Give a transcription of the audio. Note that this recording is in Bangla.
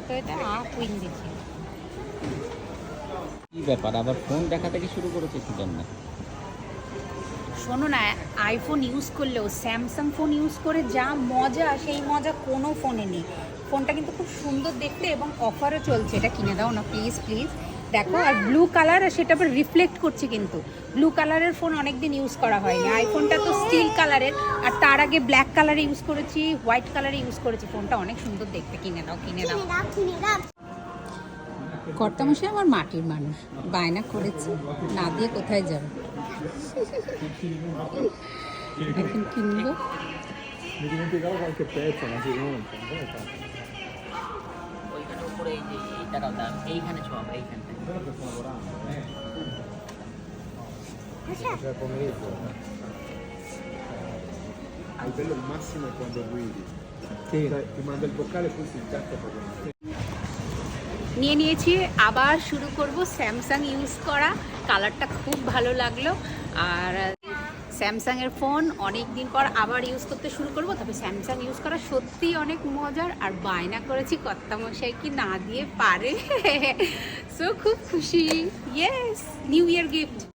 তো এটা কুইন দেখি। কি ব্যাপার, আবার ফোন দেখা থেকে শুরু করেছে কি জন্য? শোনো না, আইফোন ইউজ করলেও স্যামসাং ফোন ইউজ করে যা মজা, সেই মজা কোনো ফোনে নেই। ফোনটা কিন্তু খুব সুন্দর দেখতে এবং অফারও চলছে। এটা কিনে দাও না প্লিজ প্লিজ। দেখো, আর ব্লু কালার, আর সেটা আবার রিফ্লেক্ট করছে কিন্তু। ব্লু কালারের ফোন অনেক দিন ইউজ করা হয়নি। আইফোনটা তো স্টিল কালারের, আর তার আগে ব্ল্যাক কালারে ইউজ করেছি, হোয়াইট কালারে ইউজ করেছি। ফোনটা অনেক সুন্দর দেখতে, কিনে দাও কিনে দাও। কর্তামশাই আমার মাটির মানুষ, বায়না করেছে, না দিয়ে কোথায় যাবে। এখন কিনবো। Mi dimenticavo qualche pezzo, ma si monta. ওইখানে উপরে এই যে এইটাটাও দাম, এইখানে ছো আমরা এইখানটায়। Però sto lavorando, Cioè pomeriggio. Il bello massimo è quando guidi. Sì. Ti manda il boccale e poi si incazza proprio. নিয়ে নিয়েছি, আবার শুরু করব স্যামসাং ইউজ করা। কালারটা খুব ভালো লাগলো। আর স্যামসাংয়ের ফোন অনেক দিন পর আবার ইউজ করতে শুরু করব। তবে স্যামসাং ইউজ করা সত্যিই অনেক মজার। আর বায়না করেছি কর্তামশাই কি না দিয়ে পারে। সো খুব খুশি। Yes, new year gift.